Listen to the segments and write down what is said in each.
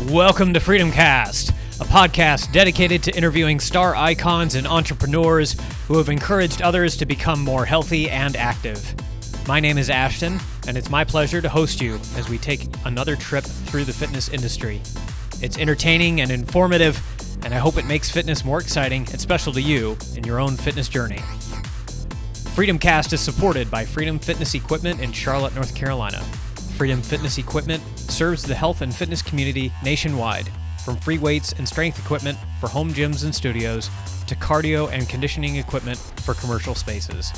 Welcome to Freedom Cast, a podcast dedicated to interviewing star icons and entrepreneurs who have encouraged others to become more healthy and active. My name is Ashton, and it's my pleasure to host you as we take another trip through the fitness industry. It's entertaining and informative, and I hope it makes fitness more exciting and special to you in your own fitness journey. Freedom Cast is supported by Freedom Fitness Equipment in Charlotte, North Carolina. Freedom Fitness Equipment serves the health and fitness community nationwide, from free weights and strength equipment for home gyms and studios to cardio and conditioning equipment for commercial spaces.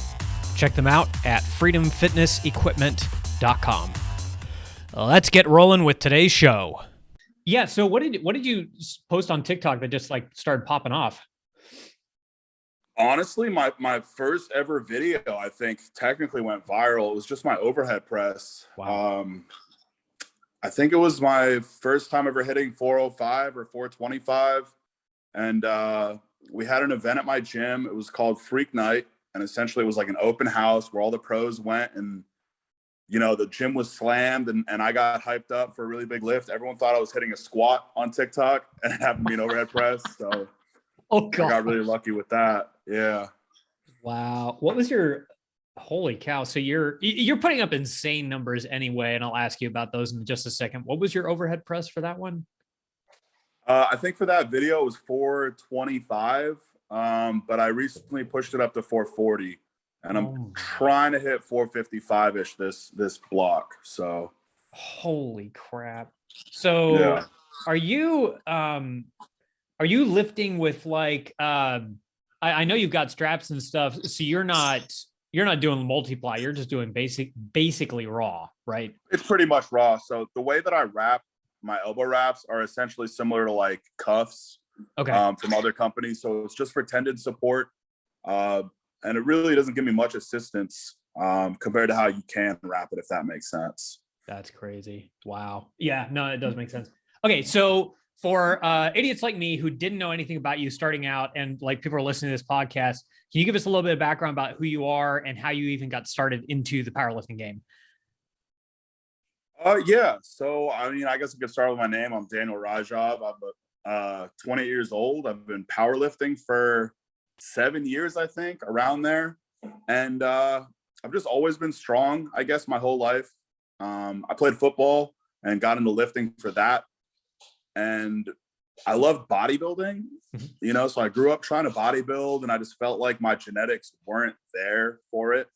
Check them out at freedomfitnessequipment.com. Let's get rolling with today's show. Yeah, so what did you post on TikTok that just like started popping off? Honestly, my first ever video, I think, technically went viral. It was just my overhead press. Wow. I think it was my first time ever hitting 405 or 425. And we had an event at my gym. It was called Freak Night. And essentially it was like an open house where all the pros went. And, you know, the gym was slammed and I got hyped up for a really big lift. Everyone thought I was hitting a squat on TikTok, and it happened to be an overhead press. So oh, God. I got really lucky with that. Yeah. Wow. What was your, holy cow. So you're putting up insane numbers anyway, and I'll ask you about those in just a second. What was your overhead press for that one? I think for that video it was 425, but I recently pushed it up to 440, and I'm trying to hit 455-ish this block. So holy crap. So yeah. Are you lifting with like I know you've got straps and stuff, so you're not doing multiply, you're just doing basically raw, right? It's pretty much raw. So the way that I wrap my elbow wraps are essentially similar to like cuffs, from other companies. So it's just for tendon support, and it really doesn't give me much assistance compared to how you can wrap it, if that makes sense. That's crazy. Wow. Yeah, no, it does make sense. Okay, so for idiots like me who didn't know anything about you starting out, and like people are listening to this podcast, can you give us a little bit of background about who you are and how you even got started into the powerlifting game? Yeah. So, I mean, I guess I could start with my name. I'm Daniel Ryjov. I'm 28 years old. I've been powerlifting for 7 years, I think, around there. And I've just always been strong, I guess, my whole life. I played football and got into lifting for that. And I love bodybuilding, you know, so I grew up trying to bodybuild, and I just felt like my genetics weren't there for it,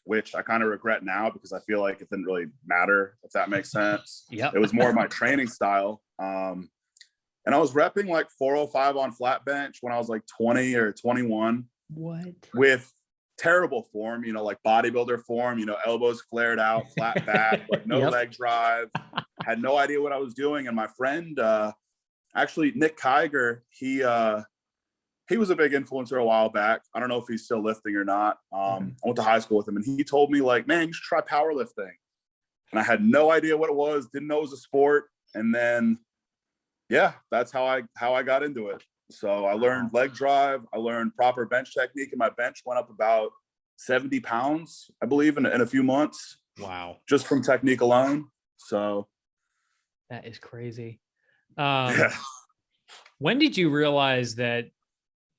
which I kind of regret now because I feel like it didn't really matter, if that makes sense. Yep. It was more of my training style. And I was repping like 405 on flat bench when I was like 20 or 21. What? With terrible form, you know, like bodybuilder form, you know, elbows flared out, flat back, like no leg drive. Had no idea what I was doing. And my friend, actually Nick Kiger, he was a big influencer a while back. I don't know if he's still lifting or not. I went to high school with him, and he told me like, man, you should try powerlifting. And I had no idea what it was, didn't know it was a sport. And then, yeah, that's how I got into it. So I learned leg drive. I learned proper bench technique, and my bench went up about 70 pounds, I believe, in a few months. Wow. Just from technique alone. So that is crazy. Yeah. When did you realize that,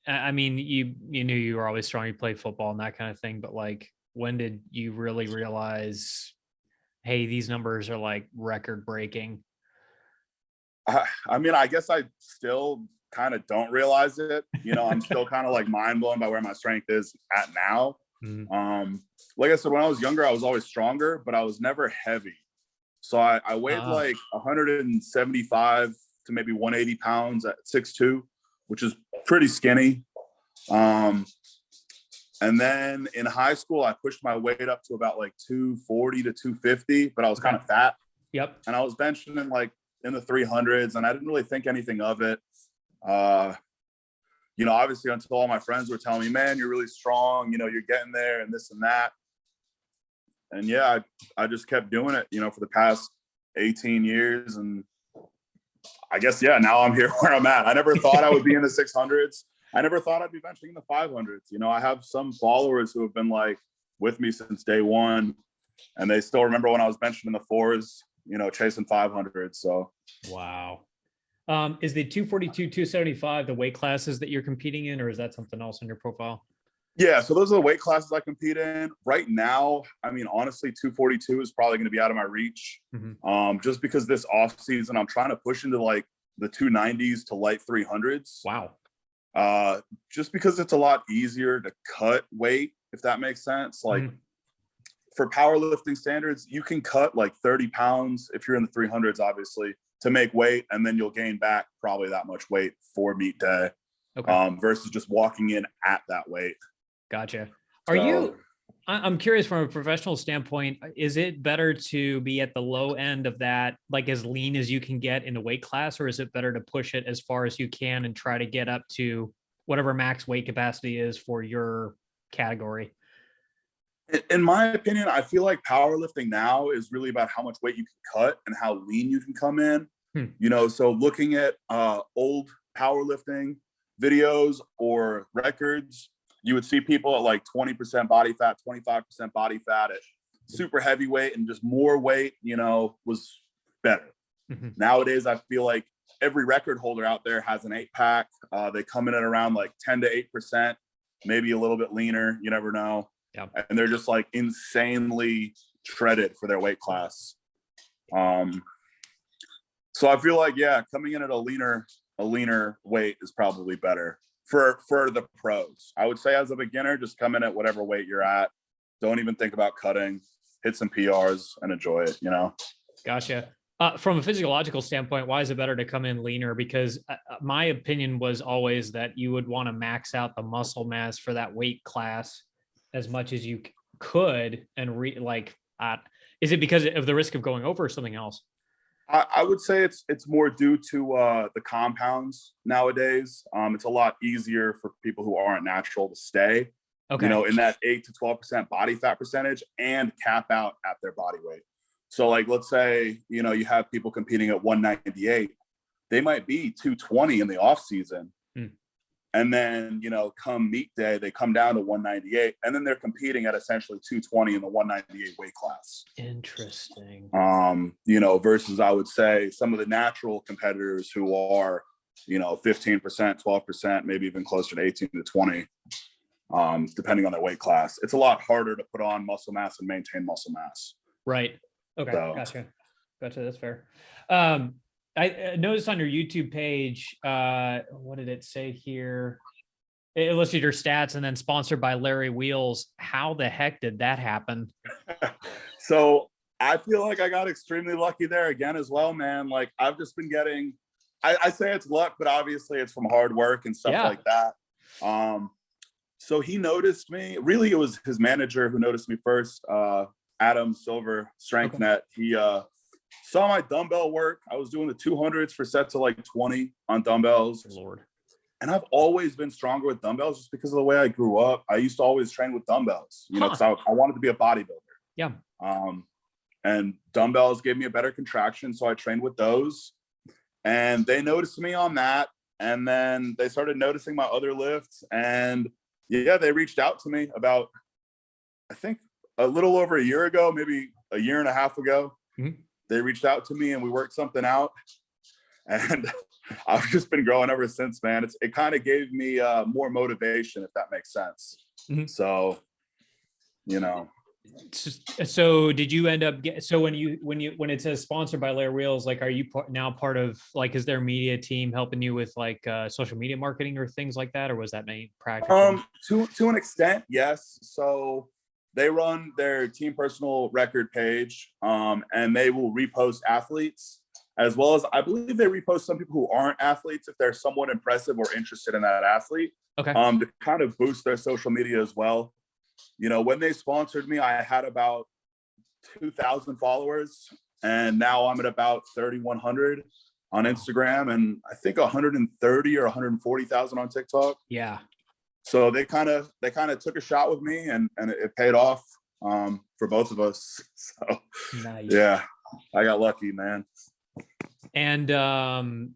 I mean, you knew you were always strong, you played football and that kind of thing, but like, when did you really realize, hey, these numbers are like record breaking? I mean, I guess I still kind of don't realize it. You know, I'm still kind of like mind blown by where my strength is at now. Like I said, when I was younger, I was always stronger, but I was never heavy. So I weighed like 175 to maybe 180 pounds at 6'2", which is pretty skinny. And then in high school, I pushed my weight up to about like 240 to 250, but I was kind of fat. Yep. And I was benching in like in the 300s, and I didn't really think anything of it. You know, obviously until all my friends were telling me, man, you're really strong, you know, you're getting there and this and that. And yeah, I just kept doing it, you know, for the past 18 years. And I guess, yeah, now I'm here where I'm at. I never thought I would be in the 600s. I never thought I'd be benching in the 500s. You know, I have some followers who have been like with me since day one, and they still remember when I was benching in the 4s, you know, chasing 500. So wow. Is the 242, 275 the weight classes that you're competing in, or is that something else in your profile? Yeah, so those are the weight classes I compete in. Right now, I mean, honestly, 242 is probably going to be out of my reach. Just because this off season, I'm trying to push into like the 290s to light 300s. Wow. Just because it's a lot easier to cut weight, if that makes sense. Like for powerlifting standards, you can cut like 30 pounds if you're in the 300s, obviously, to make weight, and then you'll gain back probably that much weight for meet day. Okay. Versus just walking in at that weight. Gotcha. I'm curious from a professional standpoint, is it better to be at the low end of that, like as lean as you can get in a weight class, or is it better to push it as far as you can and try to get up to whatever max weight capacity is for your category? In my opinion, I feel like powerlifting now is really about how much weight you can cut and how lean you can come in. So looking at old powerlifting videos or records, you would see people at like 20% body fat, 25% body fat at super heavyweight, and just more weight, was better. Nowadays, I feel like every record holder out there has an 8-pack. They come in at around like 10 to 8%, maybe a little bit leaner. You never know. Yeah. And they're just like insanely shredded for their weight class. So I feel like, coming in at a leaner weight is probably better for the pros. I would say as a beginner, just come in at whatever weight you're at. Don't even think about cutting, hit some PRs and enjoy it, Gotcha. From a physiological standpoint, why is it better to come in leaner? Because my opinion was always that you would want to max out the muscle mass for that weight class as much as you could. And is it because of the risk of going over or something else? I would say it's more due to the compounds nowadays. It's a lot easier for people who aren't natural to stay, in that 8 to 12% body fat percentage and cap out at their body weight. So like, let's say, you have people competing at 198, they might be 220 in the off season. And then, come meet day, they come down to 198, and then they're competing at essentially 220 in the 198 weight class. Interesting. Versus I would say some of the natural competitors who are, 15%, 12%, maybe even closer to 18 to 20, depending on their weight class. It's a lot harder to put on muscle mass and maintain muscle mass. Right. Okay. So. Gotcha. That's fair. I noticed on your YouTube page, what did it say here? It listed your stats and then sponsored by Larry Wheels. How the heck did that happen? So I feel like I got extremely lucky there again as well, man. Like I've just been getting, I say it's luck, but obviously it's from hard work and stuff like that. So he noticed me. Really, it was his manager who noticed me first, Adam Silver, StrengthNet. He saw my dumbbell work. I was doing the 200s for sets of like 20 on dumbbells. Lord. And I've always been stronger with dumbbells just because of the way I grew up. I used to always train with dumbbells, because I wanted to be a bodybuilder. Yeah. And dumbbells gave me a better contraction, so I trained with those. And they noticed me on that. And then they started noticing my other lifts. And they reached out to me about, I think, a little over a year ago, maybe a year and a half ago. They reached out to me and we worked something out. And I've just been growing ever since, man. It kind of gave me more motivation, if that makes sense. So, So did you end up when it says sponsored by Larry Wheels, like, are you now part of, like, is their media team helping you with like social media marketing or things like that? Or was that made practical? To an extent, yes. So they run their team personal record page, and they will repost athletes, as well as I believe they repost some people who aren't athletes if they're somewhat impressive or interested in that athlete. Okay. To kind of boost their social media as well. When they sponsored me, I had about 2,000 followers, and now I'm at about 3,100 on Instagram, and I think 130 or 140,000 on TikTok. Yeah. So they kind of took a shot with me, and it paid off for both of us. So nice. Yeah, I got lucky, man. And I'm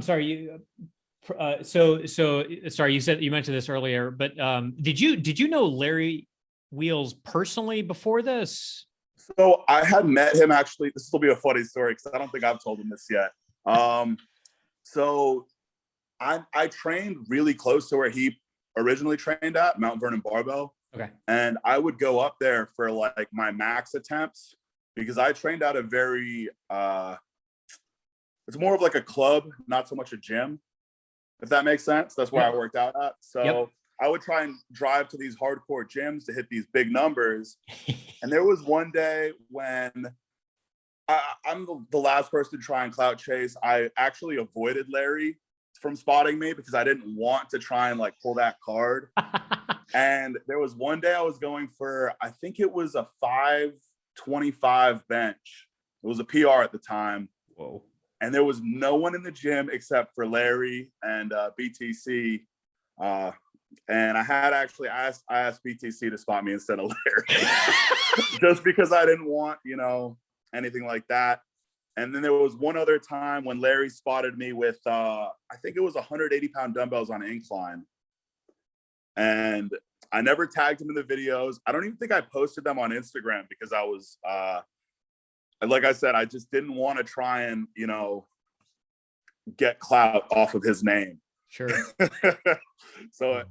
sorry, sorry, you mentioned this earlier, but did you know Larry Wheels personally before this? So I had met him, actually. This will be a funny story because I don't think I've told him this yet. So I trained really close to where he originally trained at, Mount Vernon Barbell. Okay. And I would go up there for like my max attempts because I trained at a very, it's more of like a club, not so much a gym, if that makes sense. That's where I worked out at. So I would try and drive to these hardcore gyms to hit these big numbers. And there was one day when I'm the last person to try and clout chase. I actually avoided Larry from spotting me because I didn't want to try and like pull that card. And there was one day I was going for, I think it was a 525 bench. It was a PR at the time. Whoa. And there was no one in the gym except for Larry and BTC. And I had actually asked BTC to spot me instead of Larry, just because I didn't want, anything like that. And then there was one other time when Larry spotted me with, I think it was 180-pound dumbbells on incline. And I never tagged him in the videos. I don't even think I posted them on Instagram because I was, like I said, I just didn't want to try and, get clout off of his name. Sure. So,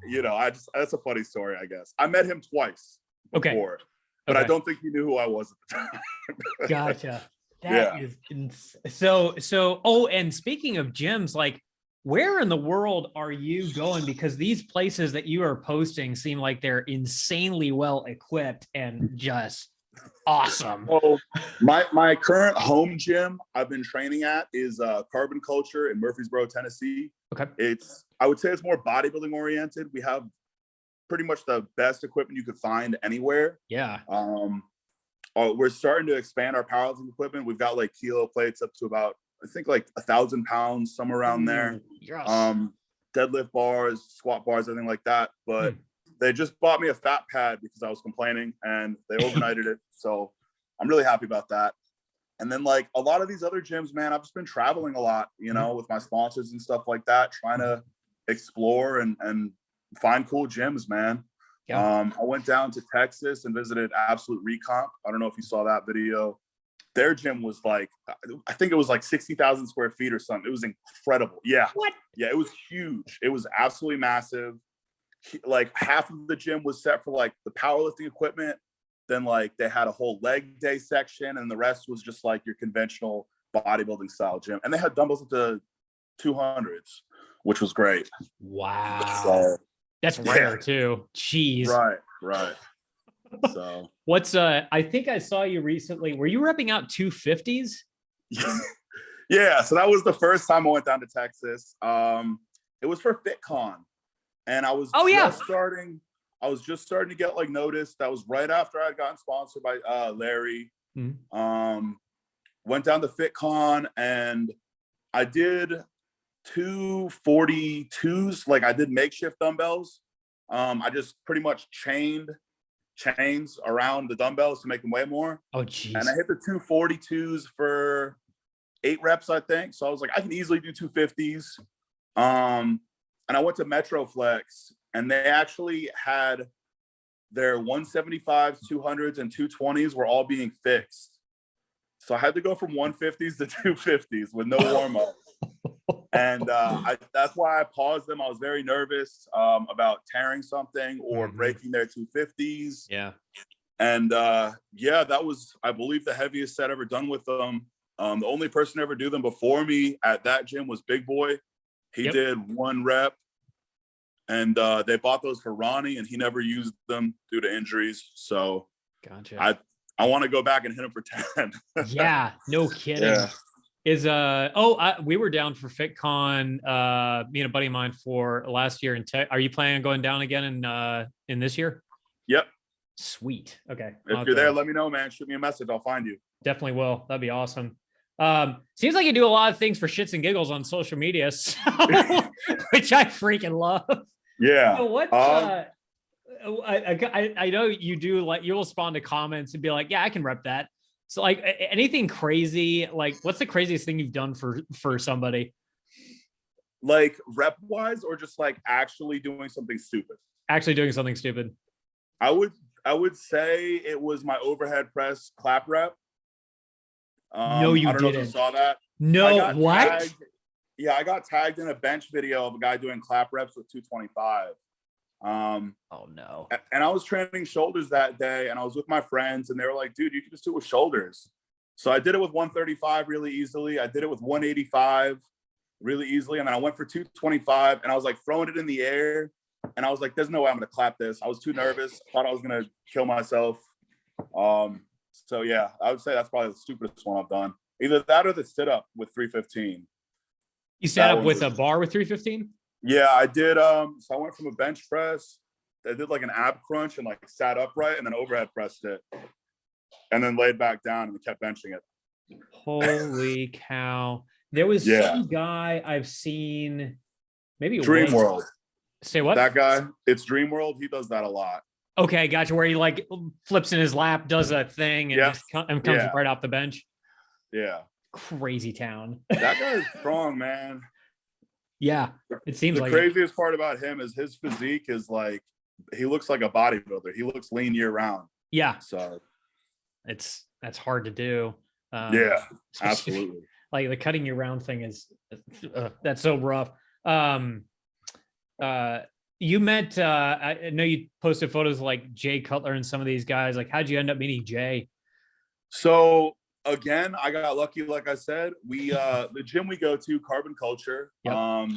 that's a funny story, I guess. I met him twice before, but I don't think he knew who I was at the time. Gotcha. That is so, and speaking of gyms, like, where in the world are you going? Because these places that you are posting seem like they're insanely well equipped and just awesome. So my current home gym I've been training at is Carbon Culture in Murfreesboro, Tennessee. Okay. I would say it's more bodybuilding oriented. We have pretty much the best equipment you could find anywhere. Yeah. We're starting to expand our powerlifting equipment. We've got like kilo plates up to about, I think, like 1,000 pounds, somewhere around there. Yes. Deadlift bars, squat bars, everything like that. But they just bought me a fat pad because I was complaining, and they overnighted it. So I'm really happy about that. And then like a lot of these other gyms, man, I've just been traveling a lot, with my sponsors and stuff like that, trying to explore and find cool gyms, man. Yeah. I went down to Texas and visited Absolute Recomp. I don't know if you saw that video. Their gym was like, I think it was like 60,000 square feet or something. It was incredible. Yeah. What? Yeah, it was huge. It was absolutely massive. Like half of the gym was set for like the powerlifting equipment. Then like they had a whole leg day section, and the rest was just like your conventional bodybuilding style gym. And they had dumbbells up to 200s, which was great. Wow. So, that's rare too. Jeez. Right. So what's I think I saw you recently. Were you repping out 250s? Yeah. So that was the first time I went down to Texas. It was for FitCon, and I was just starting to get like noticed. That was right after I had gotten sponsored by Larry. Went down to FitCon, and I did 242s. Like I did makeshift dumbbells. I just pretty much chains around the dumbbells to make them weigh more. Oh, geez. And I hit the 242s for 8 reps, I think. So I was like, I can easily do 250s. And I went to Metroflex, and they actually had their 175s, 200s, and 220s were all being fixed. So I had to go from 150s to 250s with no warm up. And that's why I paused them. I was very nervous about tearing something or breaking their 250s. Yeah. And that was, I believe, the heaviest set ever done with them. The only person to ever do them before me at that gym was Big Boy. He did 1 rep, and they bought those for Ronnie, and he never used them due to injuries. So gotcha. I want to go back and hit him for 10. Yeah, no kidding. Yeah. We were down for FitCon, me and a buddy of mine for last year in Tech. Are you planning on going down again in this year? Yep. Sweet. Okay. If you're there, let me know, man. Shoot me a message. I'll find you. Definitely will. That'd be awesome. Seems like you do a lot of things for shits and giggles on social media, so, which I freaking love. Yeah. So what? I know you do. Like, you'll respond to comments and be like, "Yeah, I can rep that." So, like, anything crazy? Like, what's the craziest thing you've done for somebody? Like rep wise, or just like actually doing something stupid? Actually doing something stupid. I would say it was my overhead press clap rep. No, you didn't. Know if you saw that. No, what? I got tagged in a bench video of a guy doing clap reps with 225. Oh no. And I was training shoulders that day, and I was with my friends, and they were like, dude, you can just do it with shoulders. So I did it with 135 really easily. I did it with 185 really easily. And then I went for 225, and I was like throwing it in the air. And I was like, there's no way I'm going to clap this. I was too nervous. Thought I was going to kill myself. So yeah, I would say that's probably the stupidest one I've done. Either that or the sit up with 315. You set up with a bar with 315? Yeah, I did. So I went from a bench press. I did like an ab crunch and like sat upright and then overhead pressed it. And then laid back down and kept benching it. Holy cow. There was some guy I've seen, maybe Dream World. Say what? That guy, it's Dream World. He does that a lot. Okay, gotcha. Where he like flips in his lap, does a thing, and just comes right off the bench. Yeah. Crazy town. That guy is strong, man. Yeah, it seems like the craziest part about him is his physique is like, he looks like a bodybuilder. He looks lean year round. Yeah. So that's hard to do. Yeah, absolutely. Like the cutting year round thing is that's so rough. You met I know you posted photos of like Jay Cutler and some of these guys. Like, how'd you end up meeting Jay? So again, I got lucky. Like I said, we the gym we go to, Carbon Culture. Yep.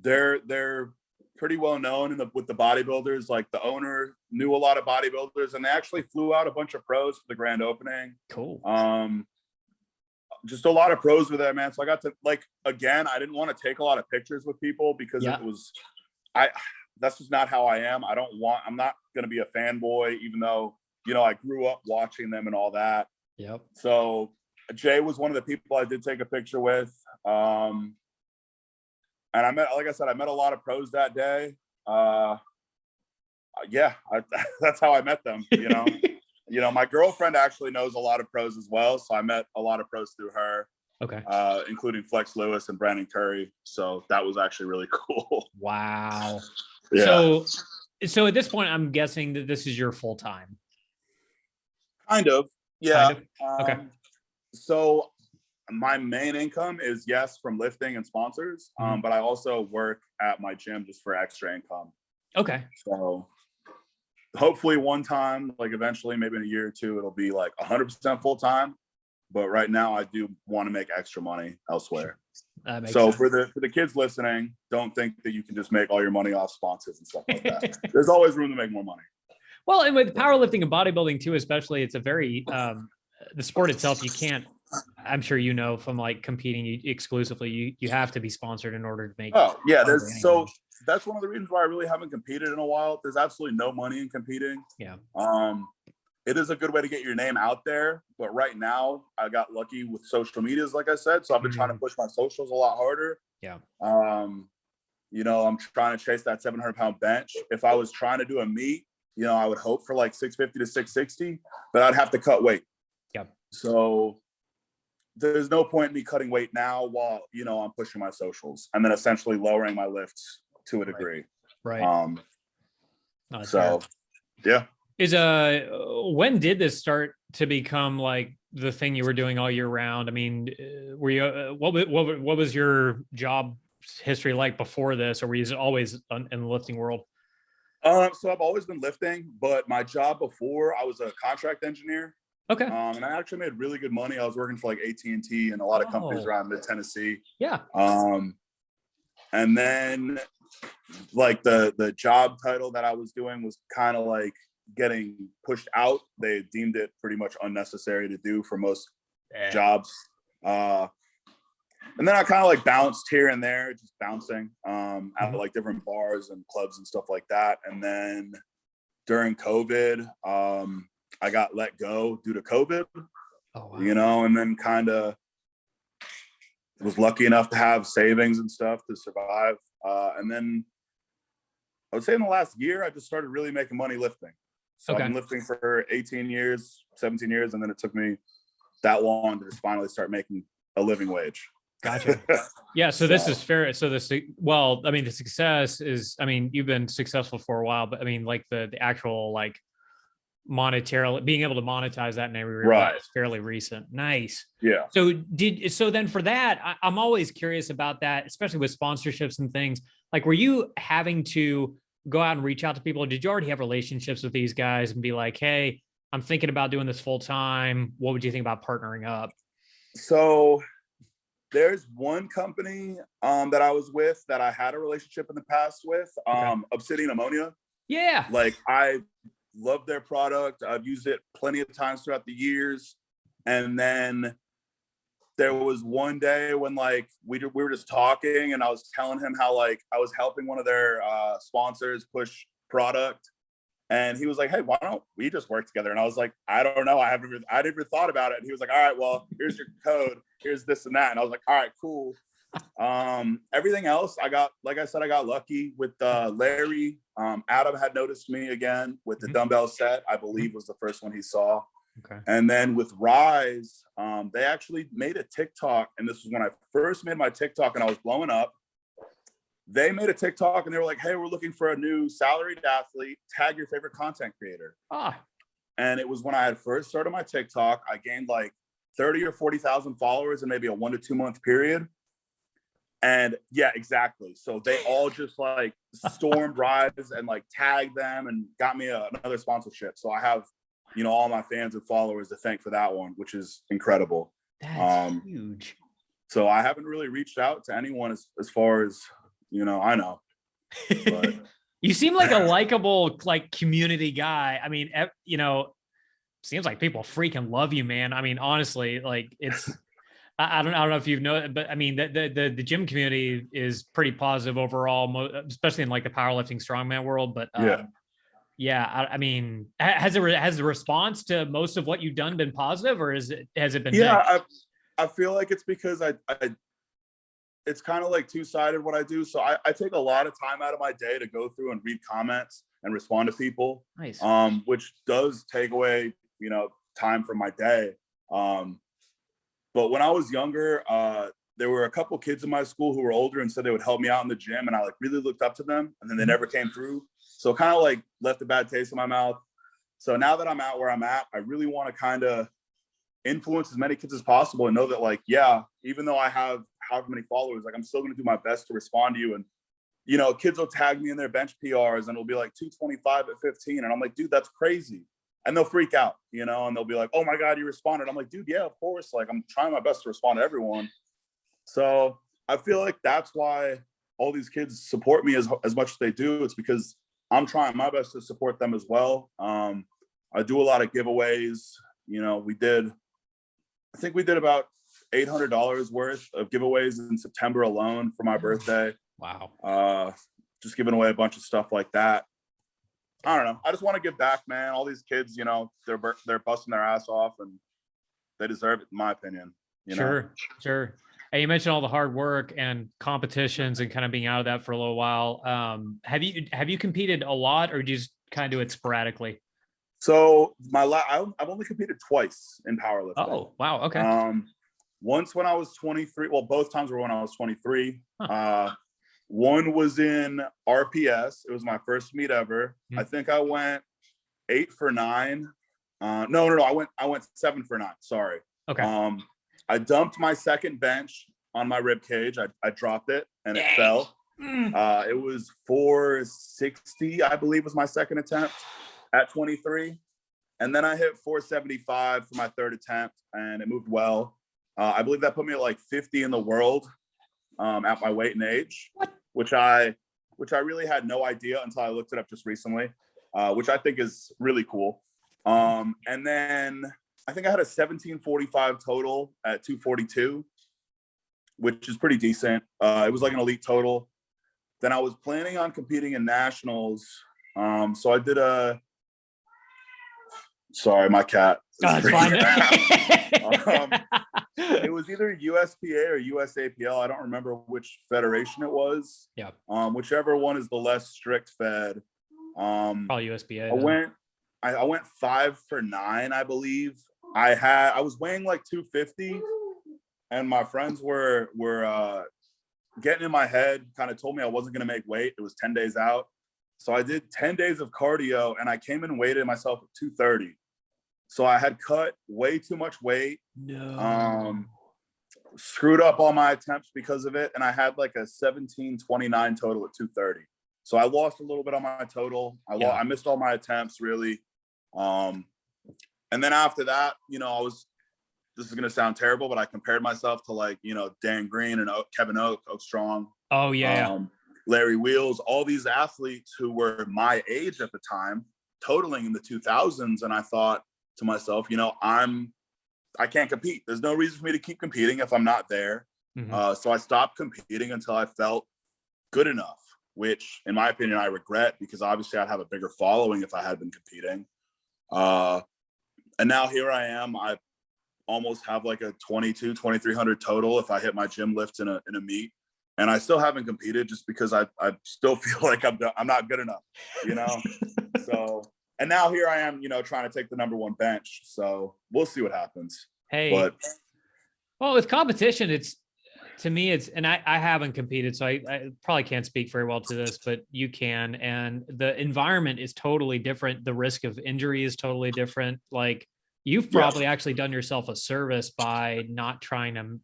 They're pretty well known with the bodybuilders. Like the owner knew a lot of bodybuilders, and they actually flew out a bunch of pros for the grand opening. Cool. Just a lot of pros were there, man. So I got to, like, again, I didn't want to take a lot of pictures with people because it was, that's just not how I am. I'm not going to be a fanboy, even though, you know, I grew up watching them and all that. Yep. So Jay was one of the people I did take a picture with. And I met, like I said, I met a lot of pros that day. That's how I met them, you know. You know, my girlfriend actually knows a lot of pros as well, so I met a lot of pros through her. Okay. Including Flex Lewis and Brandon Curry. So that was actually really cool. Wow. Yeah. So at this point, I'm guessing that this is your full time. Kind of. Yeah. Kind of? Okay. So my main income is from lifting and sponsors, but I also work at my gym just for extra income. Okay. So hopefully one time, like eventually, maybe in a year or two, it'll be like 100% full time. But right now, I do want to make extra money elsewhere. So for the kids listening, don't think that you can just make all your money off sponsors and stuff like that. There's always room to make more money. Well, and with powerlifting and bodybuilding too, especially, it's a very the sport itself. You can't. I'm sure you know from like competing exclusively, you have to be sponsored in order to make. Oh yeah, that's one of the reasons why I really haven't competed in a while. There's absolutely no money in competing. Yeah. It is a good way to get your name out there, but right now I got lucky with social medias, like I said. So I've been trying to push my socials a lot harder. Yeah. You know, I'm trying to chase that 700-pound bench. If I was trying to do a meet, you know, I would hope for like 650 to 660, but I'd have to cut weight. Yeah. So there's no point in me cutting weight now while, you know, I'm pushing my socials and then essentially lowering my lifts to a degree. Right. So yeah. When did this start to become like the thing you were doing all year round? I mean, were you, what was your job history like before this, or were you always in the lifting world? So I've always been lifting, but my job before, I was a contract engineer. Okay. And I actually made really good money. I was working for like AT&T and a lot of companies around mid-Tennessee. Yeah. And then like the job title that I was doing was kind of like getting pushed out. They deemed it pretty much unnecessary to do for most jobs. And then I kind of like bounced here and there, just bouncing at like different bars and clubs and stuff like that. And then during COVID, I got let go due to COVID. Oh, wow. You know, and then kind of was lucky enough to have savings and stuff to survive. And then I would say in the last year, I just started really making money lifting. So I've been lifting for 18 years, 17 years, and then it took me that long to just finally start making a living wage. Gotcha. Yeah. So this is fair. So the success is, I mean, you've been successful for a while, but I mean, like the actual, like monetarily being able to monetize that in every way Right. is fairly recent. Nice. Yeah. So then for that, I'm always curious about that, especially with sponsorships and things. Like, were you having to go out and reach out to people? Or did you already have relationships with these guys and be like, hey, I'm thinking about doing this full time. What would you think about partnering up? So there's one company that I was with that I had a relationship in the past with, Obsidian Ammonia. Yeah. Like, I love their product. I've used it plenty of times throughout the years. And then there was one day when like we were just talking, and I was telling him how like I was helping one of their sponsors push product, and he was like, "Hey, why don't we just work together?" And I was like, "I don't know. I never thought about it." And he was like, "All right, well, here's your code. Here's this and that." And I was like, "All right, cool." Everything else, I got lucky with Larry. Adam had noticed me again with the dumbbell set. I believe was the first one he saw. Okay. And then with Rise, they actually made a TikTok, and this was when I first made my TikTok and I was blowing up. They made a TikTok and they were like, "Hey, we're looking for a new salaried athlete. Tag your favorite content creator." And it was when I had first started my TikTok. I gained like 30 or 40,000 followers in maybe a 1 to 2 month period. And yeah, exactly. So they all just like stormed Rise and like tagged them and got me another sponsorship. So I have, all my fans and followers to thank for that one, which is incredible. That's huge. So I haven't really reached out to anyone as far as, I know. But you seem like a likable, like community guy. I mean, seems like people freaking love you, man. I mean, honestly, like it's, I don't know if you've known, but I mean, the gym community is pretty positive overall, especially in like the powerlifting strongman world. But I mean, has the response to most of what you've done been positive, or has it been? Yeah, I feel like it's because it's kind of like two-sided what I do. So I take a lot of time out of my day to go through and read comments and respond to people. Nice. Which does take away, time from my day. But when I was younger, there were a couple kids in my school who were older and said they would help me out in the gym, and I like really looked up to them, and then they never came through. So kind of like left a bad taste in my mouth. So now that I'm at where I'm at, I really want to kind of influence as many kids as possible and know that like, yeah, even though I have however many followers, like I'm still going to do my best to respond to you. And, kids will tag me in their bench PRs and it'll be like 225 at 15. And I'm like, dude, that's crazy. And they'll freak out, and they'll be like, "Oh my God, you responded." I'm like, dude, yeah, of course. Like I'm trying my best to respond to everyone. So I feel like that's why all these kids support me as much as they do. It's because I'm trying my best to support them as well. I do a lot of giveaways. I think we did about $800 worth of giveaways in September alone for my birthday. Wow. Just giving away a bunch of stuff like that. I don't know. I just want to give back, man. All these kids, they're busting their ass off and they deserve it, in my opinion. Sure. Hey, you mentioned all the hard work and competitions and kind of being out of that for a little while. Have you competed a lot, or do you just kind of do it sporadically? So I've only competed twice in powerlifting. Oh, wow. Okay. Once when I was 23. Well, both times were when I was 23. One was in RPS. It was my first meet ever. I think I went 8 for 9. No. I went 7 for 9. Sorry. Okay. I dumped my second bench on my rib cage. I dropped it and it fell. It was 460, I believe, was my second attempt at 23. And then I hit 475 for my third attempt, and it moved well. I believe that put me at like 50 in the world at my weight and age, which I really had no idea until I looked it up just recently, which I think is really cool. And then I think I had a 1745 total at 242, which is pretty decent. It was like an elite total. Then I was planning on competing in nationals. So I did sorry, my cat. It's fine. It was either USPA or USAPL. I don't remember which federation it was. Yeah. Whichever one is the less strict fed. Probably USPA. I went 5 for 9, I believe. I was weighing like 250, and my friends were getting in my head, kind of told me I wasn't going to make weight. It was 10 days out. So I did 10 days of cardio and I came and weighed myself at 230. So I had cut way too much weight. No. Screwed up all my attempts because of it. And I had like a 1729 total at 230. So I lost a little bit on my total. I missed all my attempts really. And then after that, this is going to sound terrible, but I compared myself to like, Dan Green and Kevin Oak Strong. Oh yeah. Larry Wheels, all these athletes who were my age at the time, totaling in the 2000s. And I thought to myself, I can't compete. There's no reason for me to keep competing if I'm not there. So I stopped competing until I felt good enough, which in my opinion, I regret because obviously I'd have a bigger following if I had been competing. And now here I am. I almost have like a 2,300 total if I hit my gym lifts in a meet. And I still haven't competed just because I still feel like I'm not good enough, So, and now here I am, trying to take the number one bench. So we'll see what happens. Hey, well, with competition, and I haven't competed, so I probably can't speak very well to this, but you can. And the environment is totally different. The risk of injury is totally different. Like you've probably actually done yourself a service by not trying to,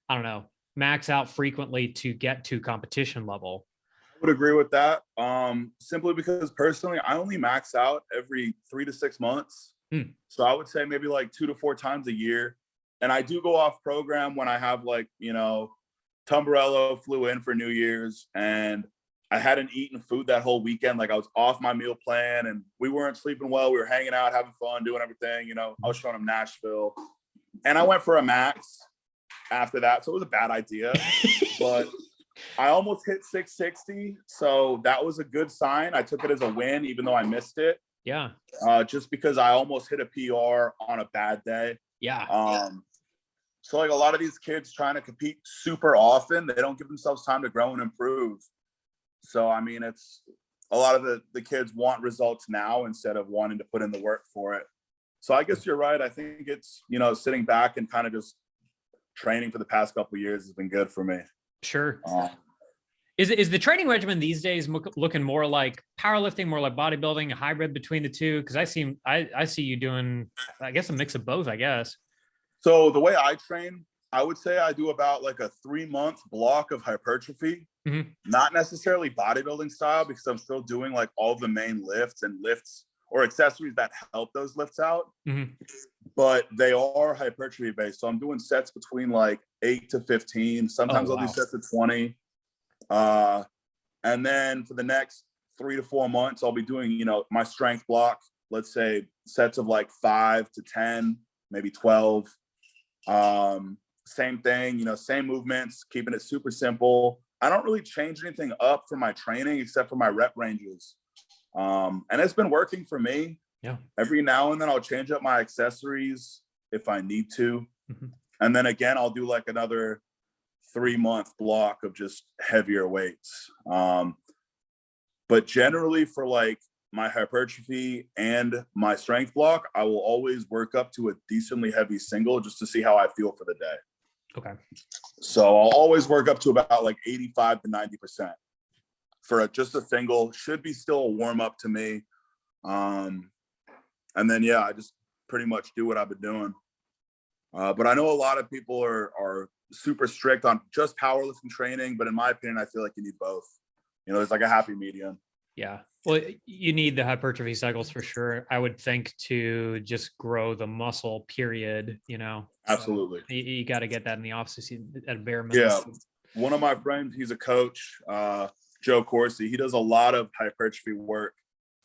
I don't know, max out frequently to get to competition level. I would agree with that. Simply because personally, I only max out every 3 to 6 months. So I would say maybe like 2 to 4 times a year. And I do go off program when I have like, Tumbarello flew in for New Year's and I hadn't eaten food that whole weekend. Like I was off my meal plan and we weren't sleeping well. We were hanging out, having fun, doing everything. I was showing them Nashville and I went for a max after that. So it was a bad idea, but I almost hit 660. So that was a good sign. I took it as a win, even though I missed it. Yeah. Just because I almost hit a PR on a bad day. Yeah. So like a lot of these kids trying to compete super often, they don't give themselves time to grow and improve. So, I mean, it's a lot of the kids want results now instead of wanting to put in the work for it. So I guess you're right. I think it's, sitting back and kind of just training for the past couple of years has been good for me. Sure. Is the training regimen these days looking more like powerlifting, more like bodybuilding, a hybrid between the two? Because I see you doing, I guess, a mix of both, I guess. So the way I train, I would say I do about like a 3-month block of hypertrophy, not necessarily bodybuilding style, because I'm still doing like all the main lifts or accessories that help those lifts out. But they are hypertrophy based. So I'm doing sets between like 8 to 15. Sometimes I'll do sets of 20. And then for the next 3 to 4 months, I'll be doing, my strength block, let's say sets of like 5 to 10, maybe 12. Same thing, same movements, keeping it super simple. I don't really change anything up for my training except for my rep ranges. And it's been working for me. Yeah. Every now and then I'll change up my accessories if I need to. And then again, I'll do like another 3-month block of just heavier weights. But generally for like my hypertrophy and my strength block, I will always work up to a decently heavy single just to see how I feel for the day. Okay. So I'll always work up to about like 85 to 90% for just a single. Should be still a warm up to me. And then, I just pretty much do what I've been doing. But I know a lot of people are super strict on just powerlifting training, but in my opinion, I feel like you need both. There's like a happy medium. Yeah. Well, you need the hypertrophy cycles for sure, I would think, to just grow the muscle, period, Absolutely. So you got to get that in the off season at a bare minimum. Yeah. One of my friends, he's a coach, Joe Corsi. He does a lot of hypertrophy work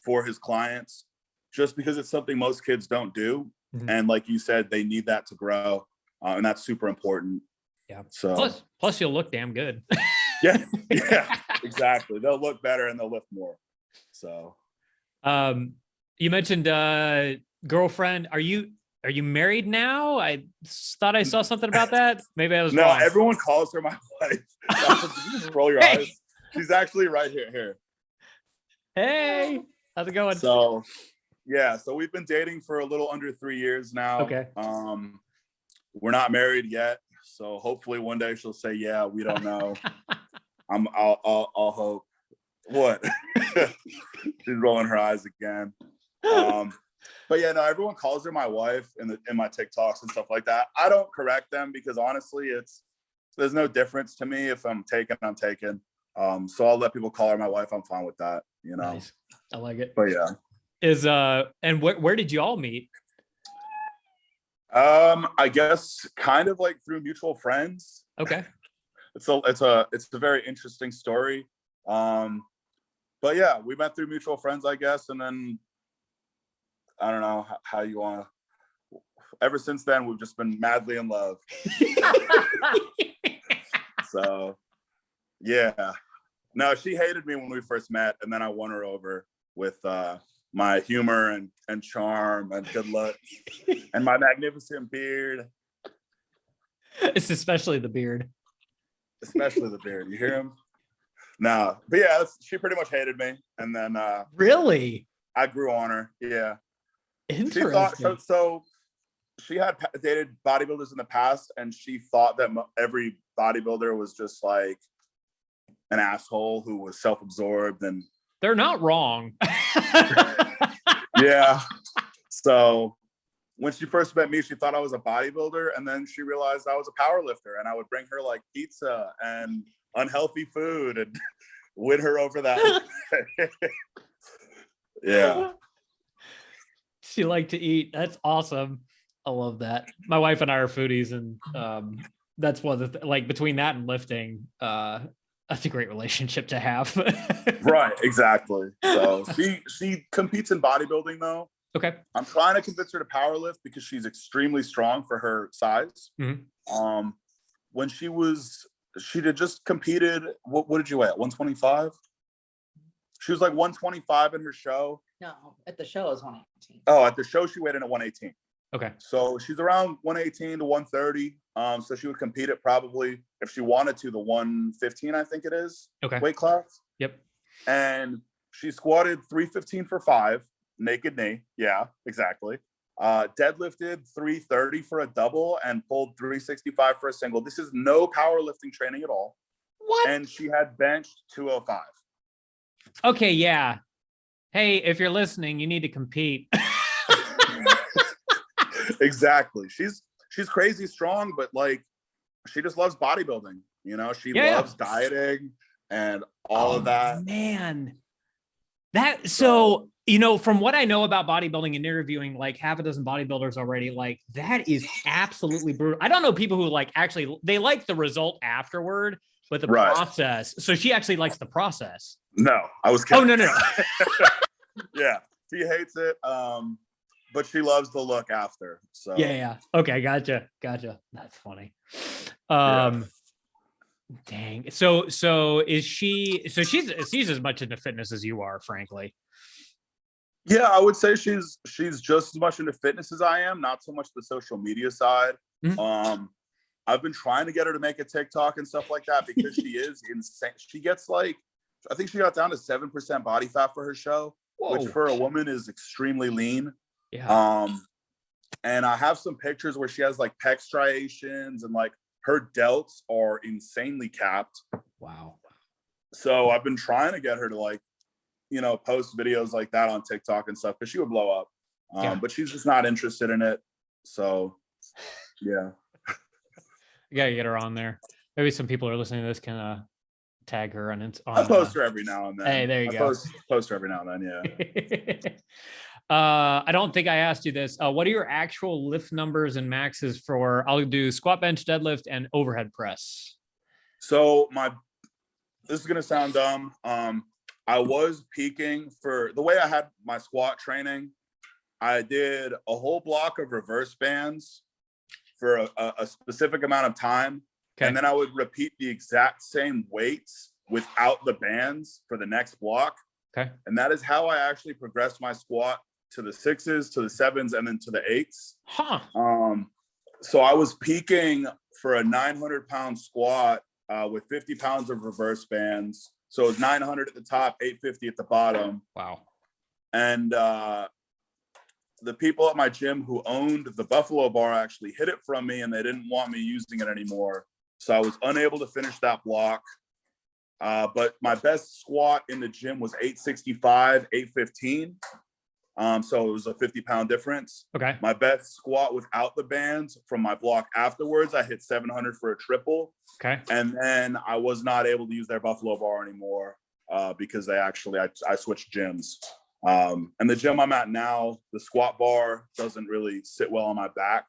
for his clients just because it's something most kids don't do. And like you said, they need that to grow. And that's super important. Yeah. So plus you'll look damn good. Yeah, exactly. They'll look better and they'll lift more. So, you mentioned girlfriend. Are you married now? I thought I saw something about that. Maybe I was wrong. No, everyone calls her my wife. You just roll your eyes. She's actually right here. Hey, how's it going? So, so we've been dating for a little under 3 years now. Okay. We're not married yet, so hopefully one day she'll say, "Yeah, we don't know." I'll hope. What? She's rolling her eyes again. But yeah, no, everyone calls her my wife in my TikToks and stuff like that. I don't correct them because honestly, there's no difference to me. If I'm taken, I'm taken. So I'll let people call her my wife. I'm fine with that, you know. Nice. I like it. But yeah. And where did you all meet? I guess kind of like through mutual friends. Okay. It's a very interesting story. But yeah, we met through mutual friends, I guess, and then I don't know how you want to. Ever since then, we've just been madly in love. So, yeah. No, she hated me when we first met, and then I won her over with my humor and charm and good luck and my magnificent beard. It's especially the beard. Especially the beard. You hear him? No, but yeah, she pretty much hated me, and then really, I grew on her. Yeah. Interesting. So she had dated bodybuilders in the past, and she thought that every bodybuilder was just like an asshole who was self-absorbed, and they're not wrong. Yeah. So when she first met me, she thought I was a bodybuilder, and then she realized I was a power lifter, and I would bring her like pizza and unhealthy food and win her over that. Yeah. She liked to eat. That's awesome. I love that. My wife and I are foodies, and that's one of the like between that and lifting, that's a great relationship to have. Right, exactly. So she competes in bodybuilding though. Okay. I'm trying to convince her to power lift because she's extremely strong for her size. Mm-hmm. When she had just competed, what did you weigh at 125? She was like 125 in her show. No, at the show it was 118. Oh, at the show she weighed in at 118. Okay. So she's around 118 to 130. So she would compete at probably, if she wanted to, the 115, I think it is. Okay. Weight class. Yep. And she squatted 315 for 5, naked knee. Yeah, exactly. Deadlifted 330 for a double and pulled 365 for a single. This is no powerlifting training at all. What? And she had benched 205. Okay, yeah. Hey, if you're listening, you need to compete. Exactly. She's crazy strong, but like she just loves bodybuilding. You know, she loves dieting and all of that. Man. So, you know, from what I know about bodybuilding and interviewing like half a dozen bodybuilders already, like that is absolutely brutal. I don't know people who like actually they like the result afterward, but the process. So she actually likes the process. No, I was kidding. Oh, no. Yeah, she hates it. But she loves the look after. So yeah. Okay, gotcha. That's funny. Dang. So is she? So she's as much into fitness as you are, frankly. Yeah, I would say she's just as much into fitness as I am. Not so much the social media side. Mm-hmm. I've been trying to get her to make a TikTok and stuff like that because she is insane. She gets like, I think she got down to 7% body fat for her show, which for a woman is extremely lean. Yeah. And I have some pictures where she has like pec striations and like her delts are insanely capped. Wow. So I've been trying to get her to like, you know, post videos like that on TikTok and stuff because she would blow up. But she's just not interested in it. So yeah. You gotta get her on there. Maybe some people are listening to this can tag her on I post her every now and then. Hey, there you go. Post her every now and then, yeah. I don't think I asked you this. What are your actual lift numbers and maxes for? I'll do squat, bench, deadlift, and overhead press. So this is gonna sound dumb. I was peaking for the way I had my squat training. I did a whole block of reverse bands for a specific amount of time. Okay. And then I would repeat the exact same weights without the bands for the next block. Okay. And that is how I actually progressed my squat to the 6s, to the 7s, and then to the 8s. Huh. So I was peaking for a 900-pound squat with 50 pounds of reverse bands. So it was 900 at the top, 850 at the bottom. Wow. And the people at my gym who owned the Buffalo bar actually hid it from me, and they didn't want me using it anymore. So I was unable to finish that block. But my best squat in the gym was 865, 815. So it was a 50-pound difference. Okay. My best squat without the bands from my block afterwards, I hit 700 for a triple. Okay. And then I was not able to use their Buffalo bar anymore because I switched gyms. And the gym I'm at now, the squat bar doesn't really sit well on my back.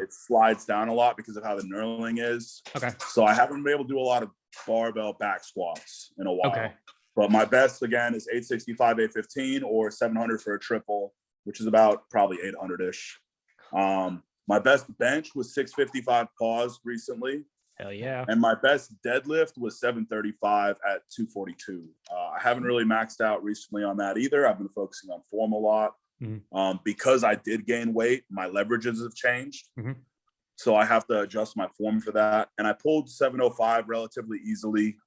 It slides down a lot because of how the knurling is. Okay. So I haven't been able to do a lot of barbell back squats in a while. Okay. But my best, again, is 865, 815, or 700 for a triple, which is about probably 800-ish. My best bench was 655 pause recently. Hell yeah. And my best deadlift was 735 at 242. I haven't really maxed out recently on that either. I've been focusing on form a lot. Mm-hmm. Because I did gain weight, my leverages have changed. Mm-hmm. So I have to adjust my form for that. And I pulled 705 relatively easily.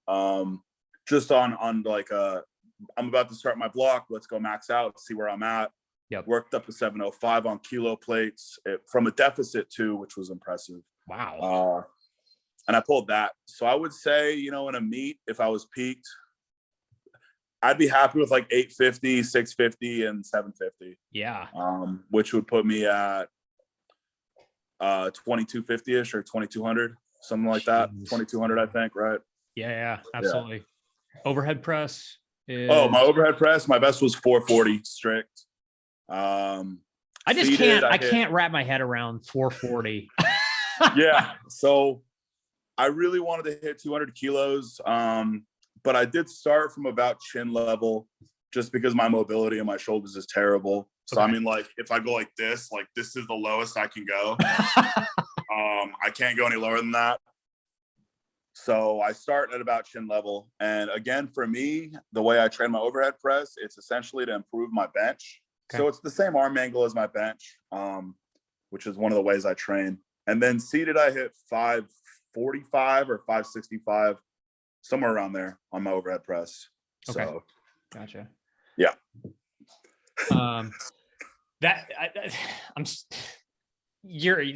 Just on like I'm about to start my block. Let's go max out, see where I'm at. Yep. Worked up to 705 on kilo plates from a deficit too, which was impressive. Wow. And I pulled that. So I would say, in a meet, if I was peaked, I'd be happy with like 850, 650, and 750. Yeah. Which would put me at 2250-ish or 2200, something like that. 2200, I think, right? Yeah, absolutely. Yeah. Overhead press is... my overhead press, my best was 440 strict. I just can't wrap my head around 440. Yeah. So I really wanted to hit 200 kilos. But I did start from about chin level just because my mobility in my shoulders is terrible. So, okay. I mean, like, if I go like this is the lowest I can go. I can't go any lower than that. So I start at about chin level. And again, for me, the way I train my overhead press, it's essentially to improve my bench. Okay. So it's the same arm angle as my bench, which is one of the ways I train. And then seated, I hit 545 or 565. Somewhere around there on my overhead press. Okay. So, gotcha. Yeah.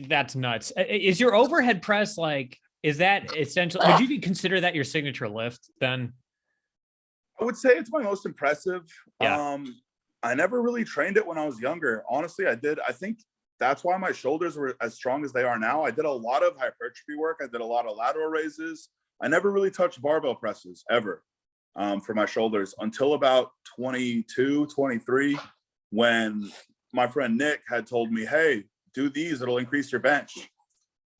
That's nuts. Is your overhead press is that essential? Would you consider that your signature lift then? I would say it's my most impressive. Yeah. I never really trained it when I was younger. Honestly, I did. I think that's why my shoulders were as strong as they are now. I did a lot of hypertrophy work. I did a lot of lateral raises. I never really touched barbell presses ever for my shoulders until about 22, 23, when my friend Nick had told me, hey, do these, it'll increase your bench.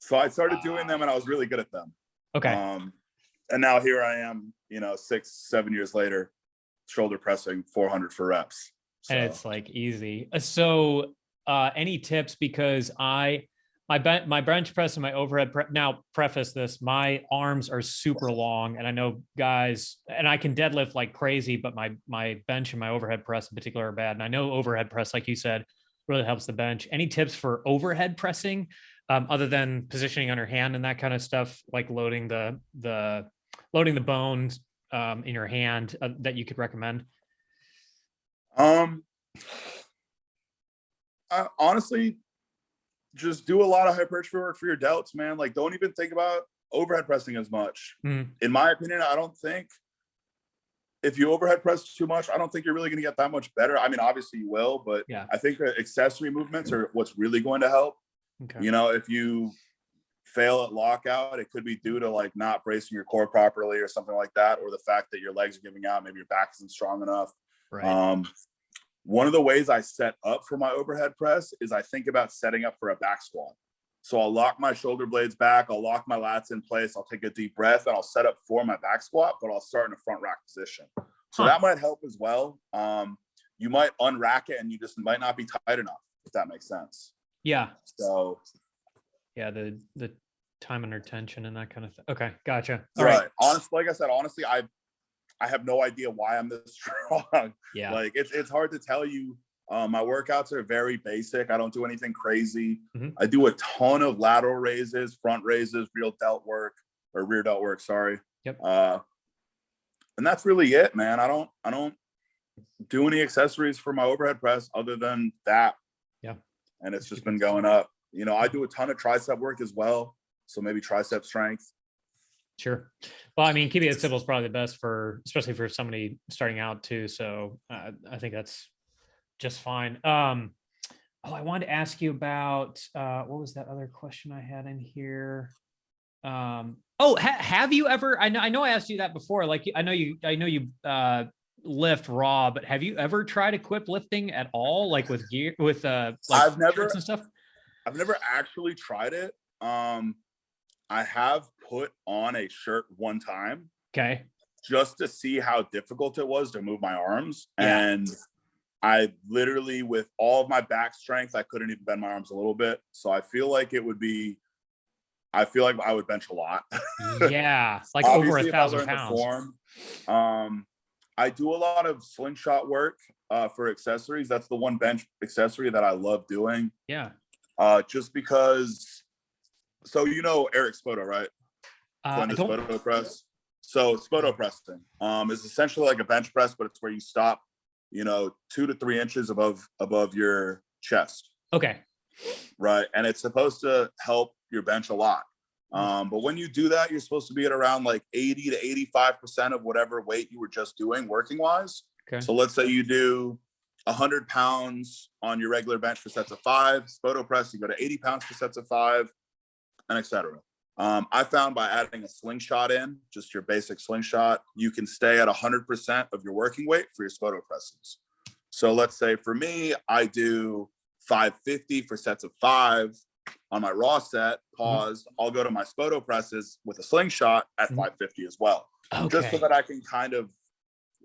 So I started doing them and I was really good at them. Okay. And now here I am, 6-7 years later, shoulder pressing 400 for reps. So. And it's easy. So any tips? Because my bench press and my overhead press. Now, preface this: my arms are super long, and I know guys, and I can deadlift like crazy, but my bench and my overhead press in particular are bad. And I know overhead press, like you said, really helps the bench. Any tips for overhead pressing, other than positioning on your hand and that kind of stuff, like loading the bones in your hand that you could recommend? Honestly, just do a lot of hypertrophy work for your delts, man. Don't even think about overhead pressing as much. In my opinion, I don't think if you overhead press too much, I don't think you're really going to get that much better. I mean, obviously you will, but yeah. I think the accessory movements are what's really going to help. Okay. If you fail at lockout, it could be due to not bracing your core properly or something like that, or the fact that your legs are giving out, maybe your back isn't strong enough. Right. One of the ways I set up for my overhead press is I think about setting up for a back squat. So I'll lock my shoulder blades back, I'll lock my lats in place, I'll take a deep breath, and I'll set up for my back squat, but I'll start in a front rack position. So that might help as well. You might unrack it and you just might not be tight enough, if that makes sense. Yeah. So yeah, the time under tension and that kind of thing. Okay, gotcha. All right. Honestly, like I said, I have no idea why I'm this strong. Yeah. It's hard to tell you. My workouts are very basic. I don't do anything crazy. Mm-hmm. I do a ton of lateral raises, front raises, rear delt work. Sorry. Yep. And that's really it, man. I don't do any accessories for my overhead press other than that. Yeah. And it's just been going up. I do a ton of tricep work as well. So maybe tricep strength. Sure. Well, I mean, keeping it simple is probably the best especially for somebody starting out too. So I think that's just fine. I wanted to ask you about what was that other question I had in here? Have you ever? I know I asked you that before. Like, I know you lift raw, but have you ever tried equip lifting at all? Like with gear, with like shirts and stuff? I've never actually tried it. I have put on a shirt one time. Okay. Just to see how difficult it was to move my arms. Yeah. And I literally, with all of my back strength, I couldn't even bend my arms a little bit. So I feel like I would bench a lot. Yeah. Like over 1,000 pounds. I do a lot of slingshot work for accessories. That's the one bench accessory that I love doing. Yeah. Just because, so you know Eric Spoto, right? Spoto press. So Spoto pressing is essentially like a bench press, but it's where you stop, 2 to 3 inches above your chest. Okay. Right. And it's supposed to help your bench a lot. But when you do that, you're supposed to be at around like 80 to 85% of whatever weight you were just doing working wise. Okay. So let's say you do 100 pounds on your regular bench for sets of 5, Spoto press, you go to 80 pounds for sets of 5, and etc. I found by adding a slingshot in, just your basic slingshot, you can stay at 100% of your working weight for your Spoto presses. So let's say for me, I do 550 for sets of 5 on my raw set, pause. I'll go to my Spoto presses with a slingshot at 550 as well. Okay. Just so that I can kind of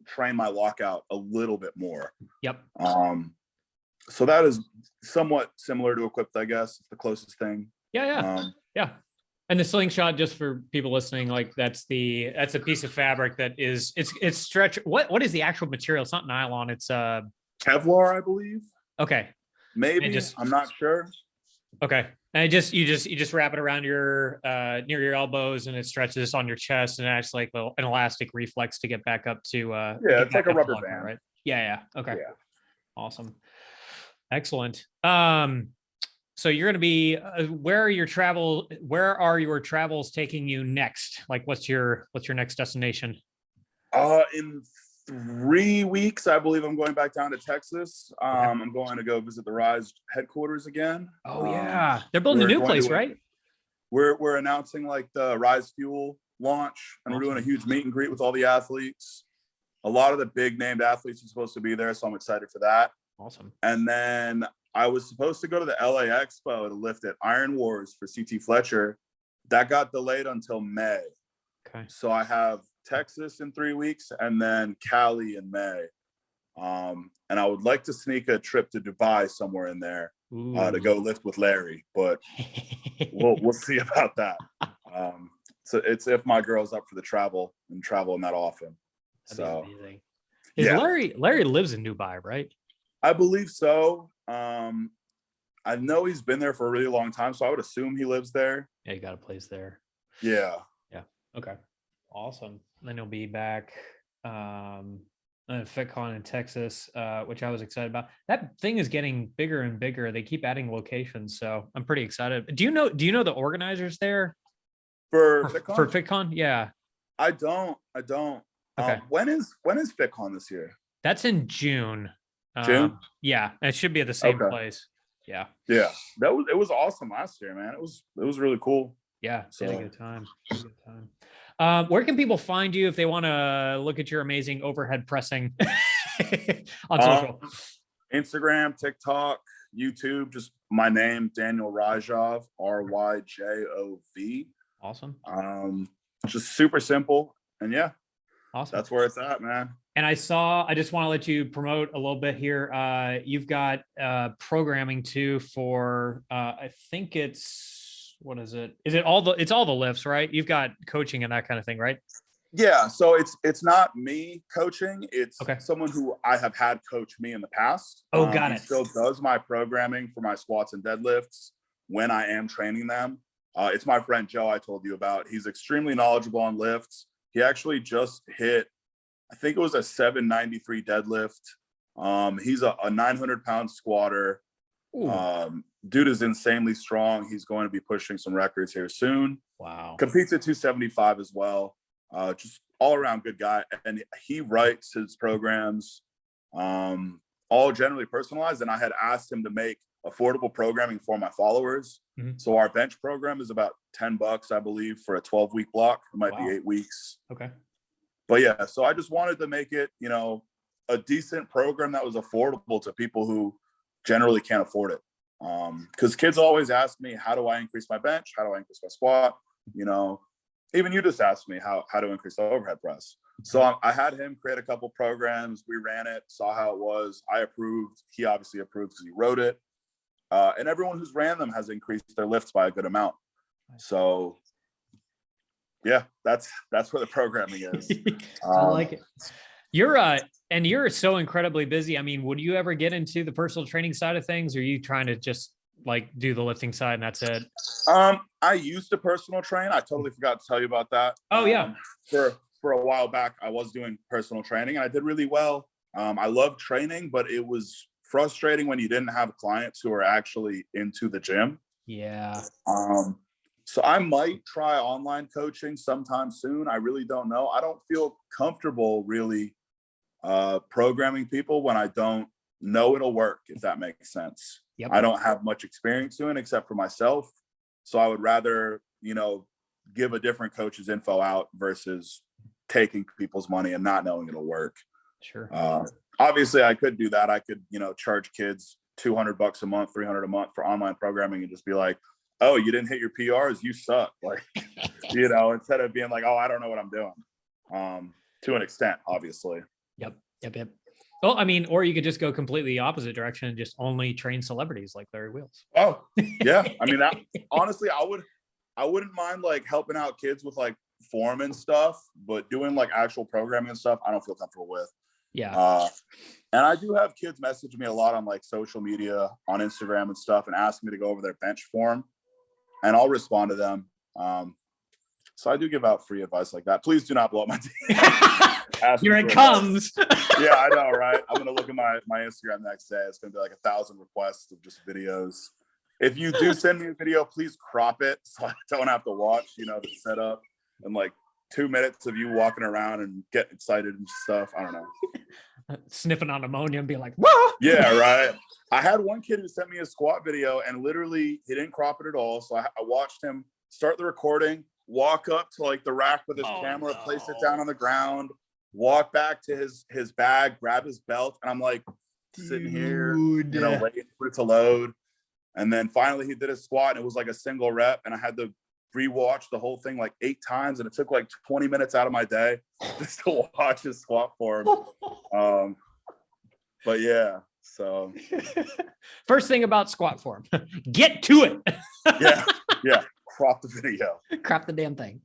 train my lockout a little bit more. Yep. So that is somewhat similar to equipped, I guess. It's the closest thing. Yeah. Yeah. And the slingshot, just for people listening, like that's a piece of fabric that is it's stretch. What is the actual material? It's not nylon. It's Kevlar, I believe. Okay. Maybe. I'm not sure. Okay. And you just wrap it around your near your elbows, and it stretches on your chest, and it acts like an elastic reflex to get back up to it's like a rubber band, right? Yeah. Okay. Yeah. Awesome. Excellent. So you're going to be where are your travels taking you next? Like what's your next destination? In 3 weeks, I believe I'm going back down to Texas. I'm going to go visit the Ryjov headquarters again. Oh yeah. They're building a new place, right? We're announcing like the Rise Fuel launch, and we're doing a huge meet and greet with all the athletes. A lot of the big named athletes are supposed to be there, so I'm excited for that. Awesome. And then I was supposed to go to the LA Expo to lift at Iron Wars for CT Fletcher. That got delayed until May. Okay. So I have Texas in 3 weeks and then Cali in May. And I would like to sneak a trip to Dubai somewhere in there to go lift with Larry, but we'll see about that. So it's if my girl's up for the travel and traveling that often. That'd so amazing. Larry lives in Dubai, right? I believe so. I know he's been there for a really long time, so I would assume he lives there. Yeah, you got a place there. Yeah. Okay. Awesome. Then he'll be back FitCon in Texas, which I was excited about. That thing is getting bigger and bigger. They keep adding locations, so I'm pretty excited. Do you know the organizers there for FitCon? For FitCon? Yeah. I don't. Okay. When is FitCon this year? That's in June. June? Yeah, it should be at the same place. Yeah. It was awesome last year, man. It was really cool. Yeah, so had a good time. Where can people find you if they want to look at your amazing overhead pressing on social? Instagram, TikTok, YouTube, just my name, Daniel Ryjov, Ryjov. Awesome. Just super simple. And yeah, awesome. That's where it's at, man. And I just want to let you promote a little bit here. You've got programming too for I think what is it? Is it all the lifts, right? You've got coaching and that kind of thing, right? Yeah. So it's not me coaching. It's someone who I have had coach me in the past. Oh, got it. He still does my programming for my squats and deadlifts when I am training them. It's my friend Joe I told you about. He's extremely knowledgeable on lifts. He actually just hit, I think it was a 793 deadlift. He's a 900-pound squatter. Dude is insanely strong. He's going to be pushing some records here soon. Wow. Competes at 275 as well. Just all around good guy. And he writes his programs all generally personalized. And I had asked him to make affordable programming for my followers. So our bench program is about $10, I believe, for a 12-week block. It might be 8 weeks. Okay. But yeah, so I just wanted to make it, you know, a decent program that was affordable to people who generally can't afford it. Because kids always ask me, how do I increase my bench? How do I increase my squat? You know, even you just asked me how to increase the overhead press. So I had him create a couple programs. We ran it, saw how it was. I approved. He obviously approved because he wrote it. And everyone who's ran them has increased their lifts by a good amount. So yeah, that's where the programming is. I like it. You're so incredibly busy. I mean, would you ever get into the personal training side of things? Or are you trying to just like do the lifting side and that's it? I used to personal train. I totally forgot to tell you about that. Oh yeah. For a while back, I was doing personal training and I did really well. I loved training, but it was frustrating when you didn't have clients who are actually into the gym. Yeah. So I might try online coaching sometime soon. I really don't know. I don't feel comfortable really programming people when I don't know it'll work, if that makes sense. Yep. I don't have much experience doing it except for myself. So I would rather, you know, give a different coach's info out versus taking people's money and not knowing it'll work. Sure. Obviously I could do that. I could, you know, charge kids $200 a month, $300 a month for online programming and just be like, oh, you didn't hit your PRs, you suck. Like, you know, instead of being like, oh, I don't know what I'm doing. To an extent, obviously. Yep. Well, I mean, or you could just go completely the opposite direction and just only train celebrities like Larry Wheels. Oh, yeah. I mean, honestly, I wouldn't mind like helping out kids with like form and stuff, but doing like actual programming and stuff, I don't feel comfortable with. Yeah. And I do have kids message me a lot on like social media, on Instagram and stuff, and ask me to go over their bench form, and I'll respond to them. So I do give out free advice like that. Please do not blow up my DM. Here it comes. Yeah, I know, right? I'm gonna look at my Instagram the next day. It's gonna be like 1,000 requests of just videos. If you do send me a video, please crop it so I don't have to watch, you know, the setup and like 2 minutes of you walking around and getting excited and stuff. I don't know. Sniffing on ammonia and being like, whoa. Yeah, right. I had one kid who sent me a squat video and literally he didn't crop it at all. So I watched him start the recording, walk up to like the rack with his camera, place it down on the ground, walk back to his bag, grab his belt. And I'm like sitting here, you know, waiting for it to load. And then finally he did a squat and it was like a single rep. And I had to rewatch the whole thing like 8 times. And it took like 20 minutes out of my day just to watch his squat form. But yeah, so. First thing about squat form, get to it. Yeah. Crop the video. Crop the damn thing.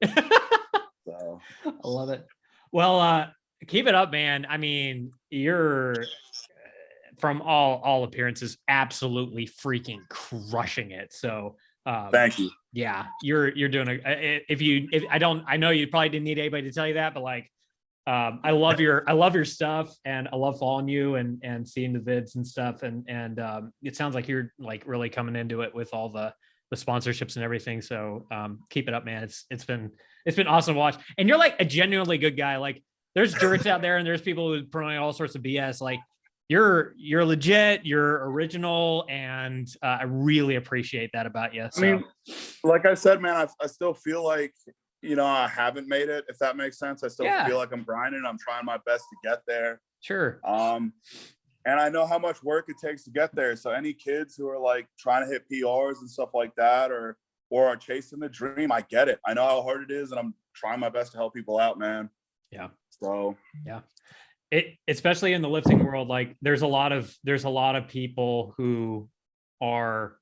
So. I love it. Well, keep it up, man. I mean, you're from all appearances absolutely freaking crushing it. So thank you. Yeah, you're doing I know you probably didn't need anybody to tell you that, but like I love your stuff and I love following you and seeing the vids and stuff. And it sounds like you're like really coming into it with all the sponsorships and everything. So keep it up, man. It's been awesome to watch. And you're like a genuinely good guy. Like there's jerks out there and there's people who promote all sorts of BS. Like you're legit, you're original. And I really appreciate that about you. So. I mean, like I said, man, I still feel like, you know, I haven't made it, if that makes sense. I still feel like I'm grinding. I'm trying my best to get there. Sure. And I know how much work it takes to get there. So any kids who are like trying to hit PRs and stuff like that, or are chasing the dream, I get it. I know how hard it is, and I'm trying my best to help people out, man. Yeah. So yeah, especially in the lifting world, like there's a lot of people who are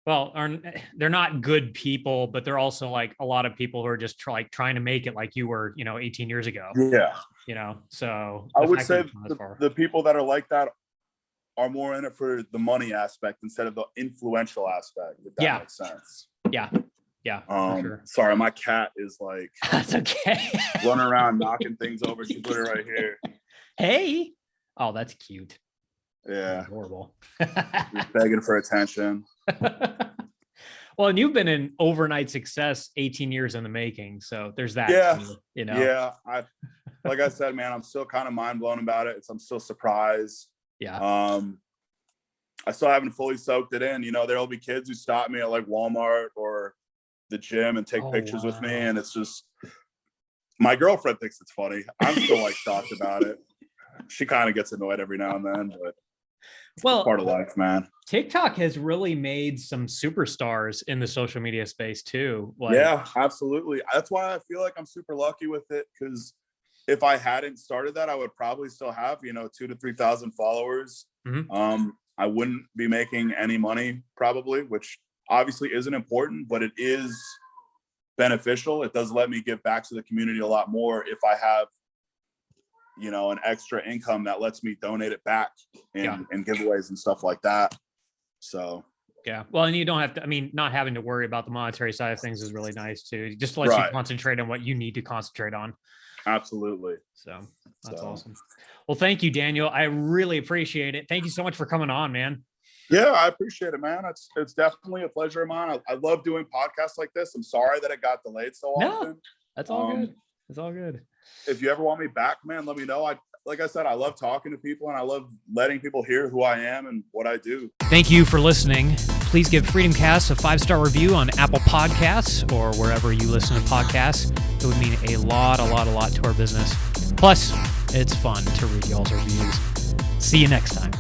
they're not good people, but they're also like a lot of people who are just trying to make it like you were, you know, 18 years ago. Yeah. You know, so I would say the people that are like that are more in it for the money aspect instead of the influential aspect, if that makes sense. Yeah. For sure. Sorry, my cat is like that's okay. running around knocking things over. She's literally right here. Hey. Oh, that's cute. Yeah. That's adorable. She's begging for attention. Well, Well, and you've been an overnight success 18 years in the making. So there's that, Yeah. too, you know? Yeah. Like I said, man, I'm still kind of mind blown about it. I'm still surprised. Yeah. I still haven't fully soaked it in. You know, there'll be kids who stop me at like Walmart or the gym and take pictures with me. And it's just, my girlfriend thinks it's funny. I'm still like shocked about it. She kind of gets annoyed every now and then, but it's part of life, man. TikTok has really made some superstars in the social media space too. Yeah, absolutely. That's why I feel like I'm super lucky with it, because if I hadn't started that, I would probably still have, 2,000 to 3,000 followers. Mm-hmm. I wouldn't be making any money probably, which obviously isn't important, but it is beneficial. It does let me give back to the community a lot more if I have, an extra income that lets me donate it back in giveaways and stuff like that. So. Yeah. Well, and you don't have to, not having to worry about the monetary side of things is really nice too. It just lets you concentrate on what you need to concentrate on. Absolutely. So that's awesome. Well, thank you, Daniel. I really appreciate it. Thank you so much for coming on, man. Yeah, I appreciate it, man. It's definitely a pleasure of mine. I love doing podcasts like this. I'm sorry that it got delayed so often. No, that's all good. It's all good. If you ever want me back, man, let me know. Like I said, I love talking to people and I love letting people hear who I am and what I do. Thank you for listening. Please give Freedom Cast a 5-star review on Apple Podcasts or wherever you listen to podcasts. It would mean a lot to our business. Plus, it's fun to read y'all's reviews. See you next time.